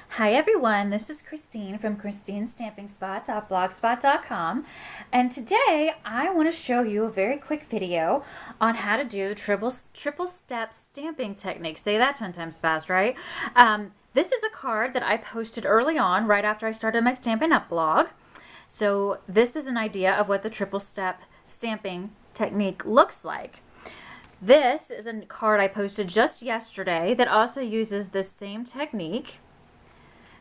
Hi everyone, this is Christine from christinestampingspot.blogspot.com, and today I want to show you a very quick video on how to do triple step stamping technique. Say that 10 times fast, right? This is a card that I posted early on right after I started my Stampin' Up blog. So this is an idea of what the triple step stamping technique looks like. This is a card I posted just yesterday that also uses this same technique.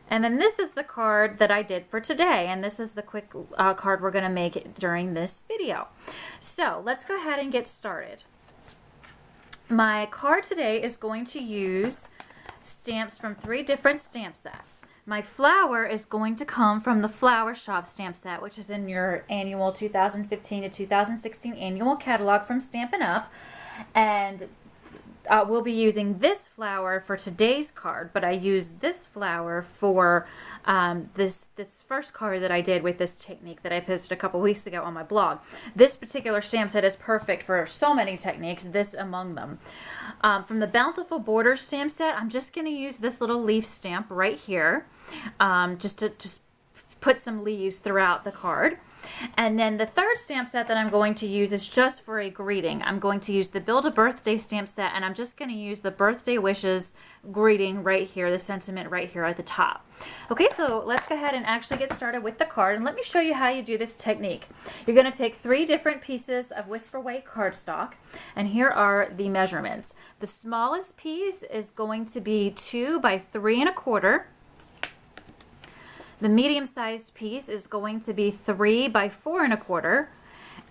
And then this is the card that I did for today, and this is the quick card we're going to make during this video. So let's go ahead and get started. My card today is going to use stamps from 3 different stamp sets. My flower is going to come from the Flower Shop stamp set, which is in your annual 2015 to 2016 annual catalog from Stampin' Up. And we'll be using this flower for today's card, but I used this flower for this first card that I did with this technique that I posted a couple weeks ago on my blog. This particular stamp set is perfect for so many techniques, this among them. From the Bountiful Borders stamp set, I'm just going to use this little leaf stamp right here, just to put some leaves throughout the card. And then the third stamp set that I'm going to use is just for a greeting. I'm going to use the Build a Birthday stamp set, and I'm just going to use the birthday wishes greeting right here, the sentiment right here at the top. Okay, so let's go ahead and actually get started with the card, and let me show you how you do this technique. You're going to take 3 different pieces of Whisper Weight cardstock, and here are the measurements. The smallest piece is going to be 2 by 3 1/4. The medium-sized piece is going to be 3 by 4 1/4,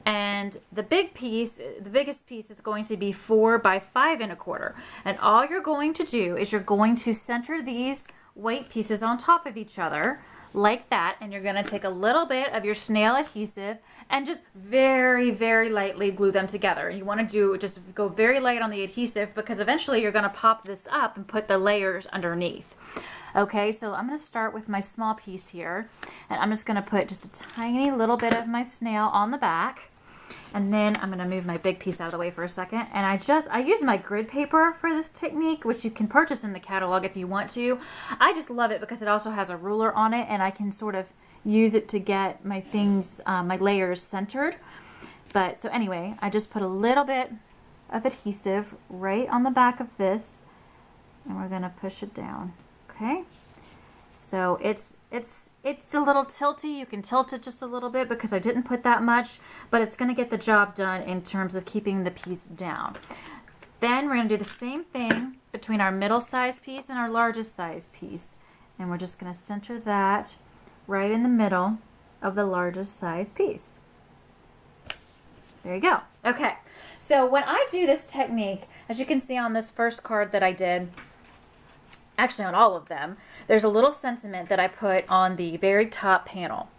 and the biggest piece is going to be 4 by 5 1/4. And all you're going to do is you're going to center these weight pieces on top of each other like that, and you're going to take a little bit of your snail adhesive and just very, very lightly glue them together. You want to just go very light on the adhesive because eventually you're going to pop this up and put the layers underneath. Okay, so I'm going to start with my small piece here, and I'm just going to put just a tiny little bit of my snail on the back, and then I'm going to move my big piece out of the way for a second, and I use my grid paper for this technique, which you can purchase in the catalog if you want to. I just love it because it also has a ruler on it, and I can sort of use it to get my things, my layers centered. But so anyway, I just put a little bit of adhesive right on the back of this, and we're going to push it down. Okay, so it's a little tilty. You can tilt it just a little bit because I didn't put that much, but it's going to get the job done in terms of keeping the piece down. Then we're going to do the same thing between our middle size piece and our largest size piece, and we're just going to center that right in the middle of the largest size piece. There you go. Okay, so when I do this technique, as you can see on this first card that I did, actually on all of them, there's a little sentiment that I put on the very top panel.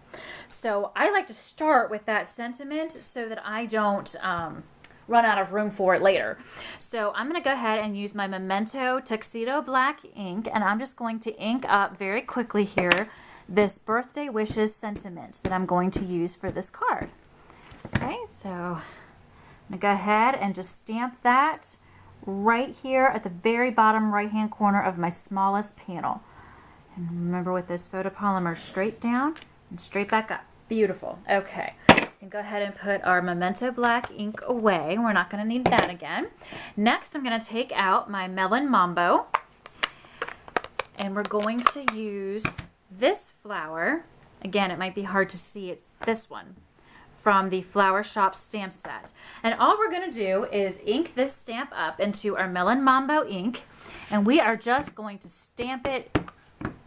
So I like to start with that sentiment so that I don't run out of room for it later. So I'm going to go ahead and use my Memento Tuxedo Black ink, and I'm just going to ink up very quickly here this Birthday Wishes sentiment that I'm going to use for this card. Okay, so I'm going to go ahead and just stamp that right here at the very bottom right hand corner of my smallest panel. And remember, with this photopolymer, straight down and straight back up. Beautiful. Okay, and go ahead and put our Memento Black ink away. We're not going to need that again. Next, I'm going to take out my Melon Mambo, and we're going to use this flower. Again, it might be hard to see, it's this one from the Flower Shop stamp set. And all we're going to do is ink this stamp up into our Melon Mambo ink, and we are just going to stamp it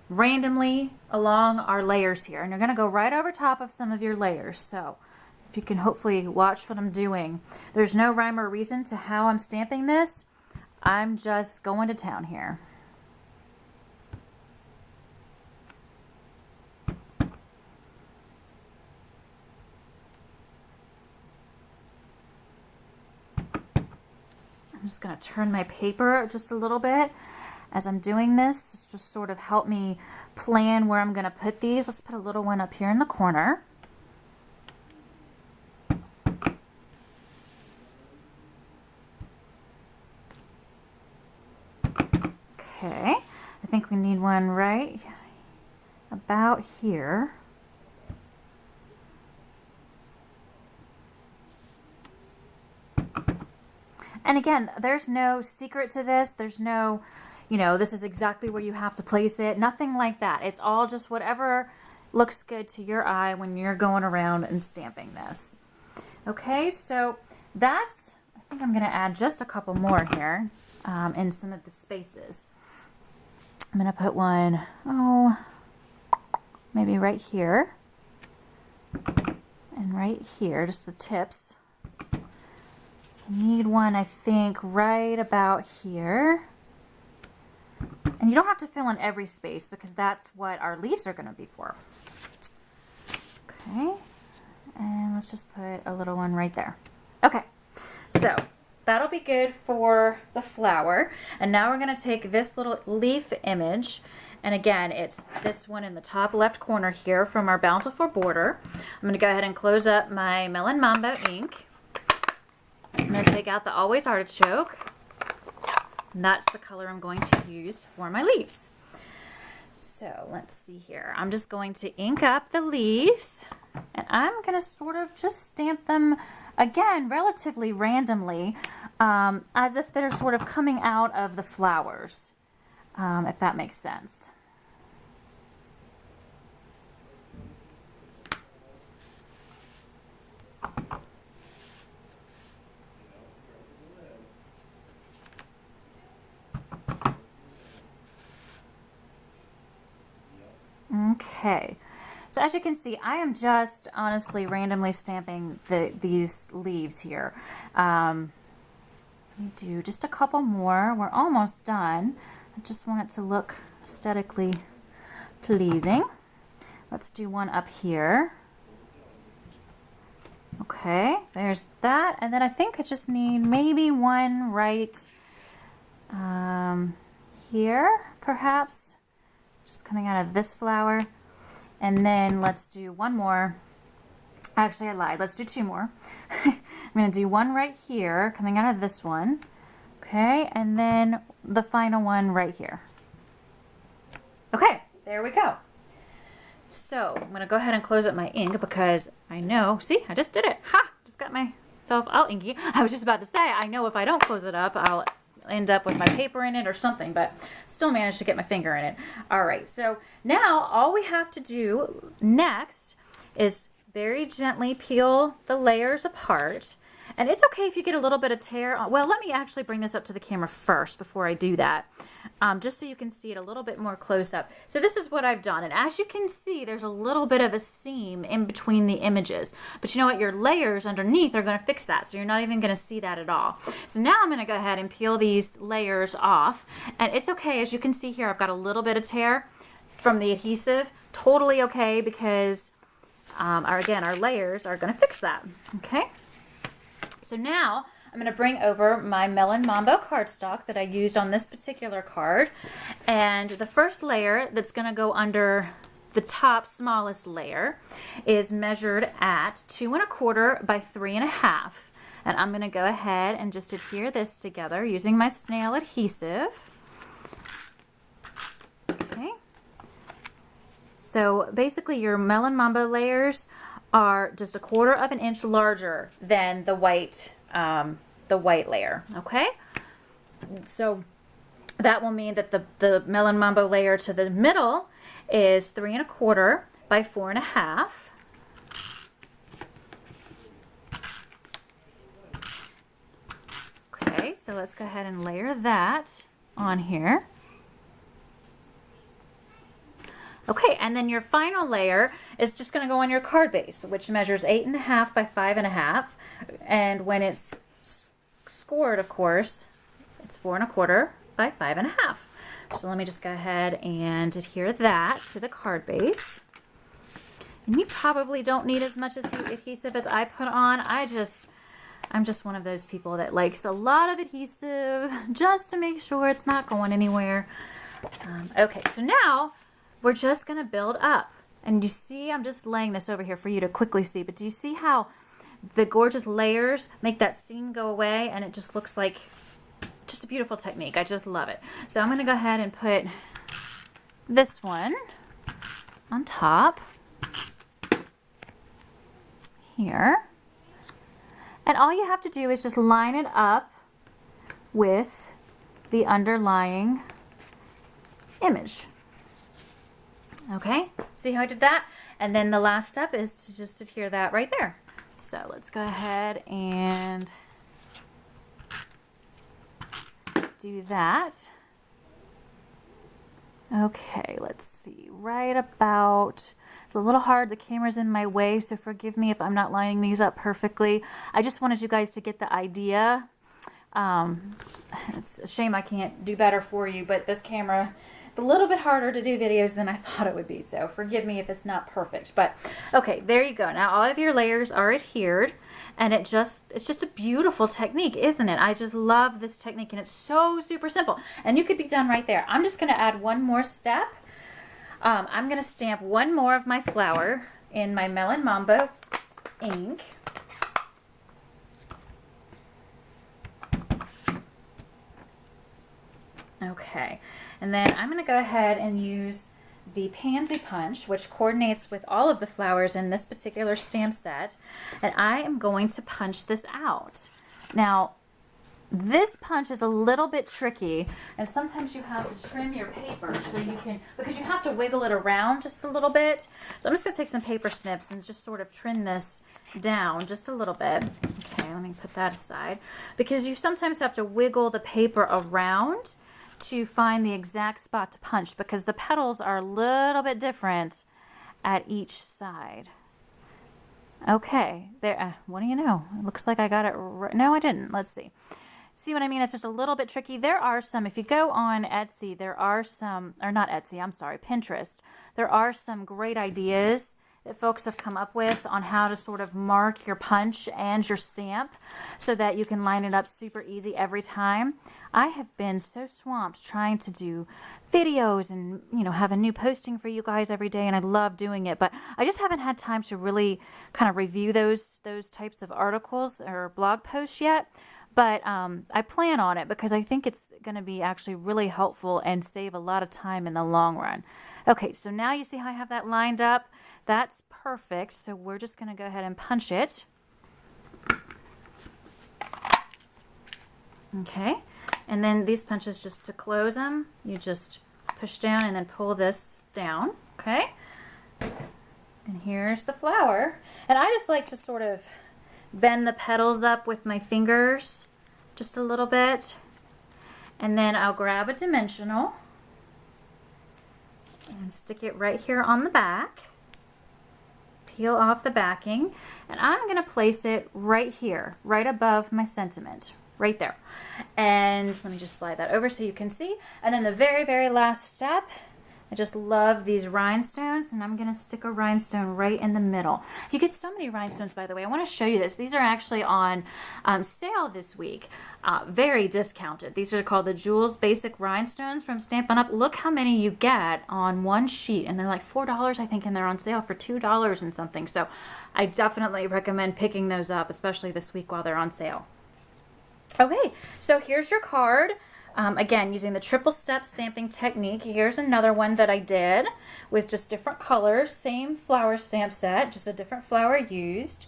randomly along our layers here. And you're going to go right over top of some of your layers. So if you can hopefully watch what I'm doing. There's no rhyme or reason to how I'm stamping this. I'm just going to town here. I'm just going to turn my paper just a little bit as I'm doing this, just sort of help me plan where I'm going to put these. Let's put a little one up here in the corner. Okay, I think we need one right about here. And again, there's no secret to this. There's no, this is exactly where you have to place it. Nothing like that. It's all just whatever looks good to your eye when you're going around and stamping this. Okay, so I think I'm going to add just a couple more here in some of the spaces. I'm going to put one, maybe right here and right here, just the tips. I need one, I think, right about here. And you don't have to fill in every space because that's what our leaves are going to be for. Okay, and let's just put a little one right there. Okay, so that'll be good for the flower. And now we're going to take this little leaf image, and again, it's this one in the top left corner here from our Bountiful border. I'm going to go ahead and close up my Melon Mambo ink. I'm going to take out the Always Artichoke, and that's the color I'm going to use for my leaves. So let's see here. I'm just going to ink up the leaves, and I'm going to sort of just stamp them, again, relatively randomly, as if they're sort of coming out of the flowers, if that makes sense. Okay, so as you can see, I am just honestly randomly stamping these leaves here. Let me do just a couple more. We're almost done. I just want it to look aesthetically pleasing. Let's do one up here. Okay, there's that. And then I think I just need maybe one right here, perhaps. Just coming out of this flower. And then let's do one more. Actually, I lied. Let's do two more. I'm going to do one right here, coming out of this one. Okay, and then the final one right here. Okay, there we go. So I'm going to go ahead and close up my ink because I know, see, I just did it. Ha! Just got myself all inky. I was just about to say, I know if I don't close it up, I'll end up with my paper in it or something, but still managed to get my finger in it. All right, so now all we have to do next is very gently peel the layers apart. And it's okay if you get a little bit of tear. Well, let me actually bring this up to the camera first before I do that, just so you can see it a little bit more close up. So this is what I've done. And as you can see, there's a little bit of a seam in between the images. But you know what? Your layers underneath are going to fix that. So you're not even going to see that at all. So now I'm going to go ahead and peel these layers off. And it's okay. As you can see here, I've got a little bit of tear from the adhesive. Totally okay because, again, our layers are going to fix that. Okay? So now I'm going to bring over my Melon Mambo cardstock that I used on this particular card. And the first layer that's going to go under the top smallest layer is measured at 2 1/4 by 3 1/2. And I'm going to go ahead and just adhere this together using my snail adhesive. Okay. So basically your Melon Mambo layers are just 1/4 of an inch larger than the white layer. Okay, so that will mean that the Melon Mambo layer to the middle is 3 1/4 by 4 1/2. Okay, so let's go ahead and layer that on here. Okay, and then your final layer is just going to go on your card base, which measures 8 1/2 by 5 1/2. And when it's scored, of course, it's 4 1/4 by 5 1/2. So let me just go ahead and adhere that to the card base. And you probably don't need as much adhesive as I put on. I'm just one of those people that likes a lot of adhesive just to make sure it's not going anywhere. Okay, so now we're just going to build up. And you see, I'm just laying this over here for you to quickly see, but do you see how the gorgeous layers make that seam go away, and it just looks like just a beautiful technique. I just love it. So I'm going to go ahead and put this one on top here. And all you have to do is just line it up with the underlying image. Okay, see how I did that? And then the last step is to just adhere that right there. So let's go ahead and do that. Okay, let's see, right about, it's a little hard, the camera's in my way, so forgive me if I'm not lining these up perfectly. I just wanted you guys to get the idea. It's a shame I can't do better for you, but this camera, it's a little bit harder to do videos than I thought it would be, so forgive me if it's not perfect. But okay, there you go. Now all of your layers are adhered, and it's just a beautiful technique, isn't it? I just love this technique, and it's so super simple. And you could be done right there. I'm just going to add one more step. I'm going to stamp one more of my flower in my Melon Mambo ink. Okay, and then I'm going to go ahead and use the Pansy Punch, which coordinates with all of the flowers in this particular stamp set, and I am going to punch this out. Now, this punch is a little bit tricky, and sometimes you have to trim your paper so you can, because you have to wiggle it around just a little bit. So I'm just going to take some paper snips and just sort of trim this down just a little bit. Okay, let me put that aside, because you sometimes have to wiggle the paper around to find the exact spot to punch, because the petals are a little bit different at each side. Okay, there. What do you know? It looks like I got it right. No, I didn't. Let's see. See what I mean? It's just a little bit tricky. There are some, if you go on Etsy, there are some, or not Etsy, I'm sorry, Pinterest. There are some great ideas that folks have come up with on how to sort of mark your punch and your stamp so that you can line it up super easy every time. I have been so swamped trying to do videos and, you know, have a new posting for you guys every day, and I love doing it, but I just haven't had time to really kind of review those types of articles or blog posts yet. But I plan on it because I think it's going to be actually really helpful and save a lot of time in the long run. Okay, so now you see how I have that lined up. That's perfect. So we're just going to go ahead and punch it. Okay, and then these punches, just to close them, you just push down and then pull this down. Okay, and here's the flower. And I just like to sort of bend the petals up with my fingers just a little bit, and then I'll grab a dimensional and stick it right here on the back, peel off the backing, and I'm going to place it right here, right above my sentiment, right there. And let me just slide that over so you can see. And then the very, very last step, I just love these rhinestones, and I'm going to stick a rhinestone right in the middle. You get so many rhinestones, by the way. I want to show you this. These are actually on sale this week, very discounted. These are called the Jules Basic Rhinestones from Stampin' Up. Look how many you get on one sheet, and they're like $4, I think, and they're on sale for $2 and something. So I definitely recommend picking those up, especially this week while they're on sale. Okay, so here's your card. Again, using the triple step stamping technique. Here's another one that I did with just different colors, same flower stamp set, just a different flower used.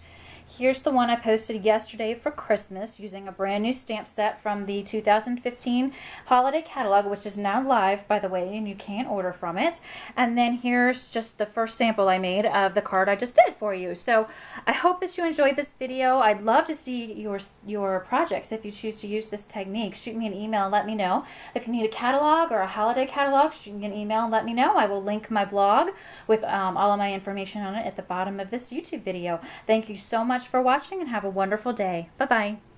Here's the one I posted yesterday for Christmas using a brand new stamp set from the 2015 holiday catalog, which is now live, by the way, and you can order from it. And then here's just the first sample I made of the card I just did for you. So I hope that you enjoyed this video. I'd love to see your projects if you choose to use this technique. Shoot me an email and let me know. If you need a catalog or a holiday catalog, shoot me an email and let me know. I will link my blog with all of my information on it at the bottom of this YouTube video. Thank you so much for watching, and have a wonderful day. Bye-bye.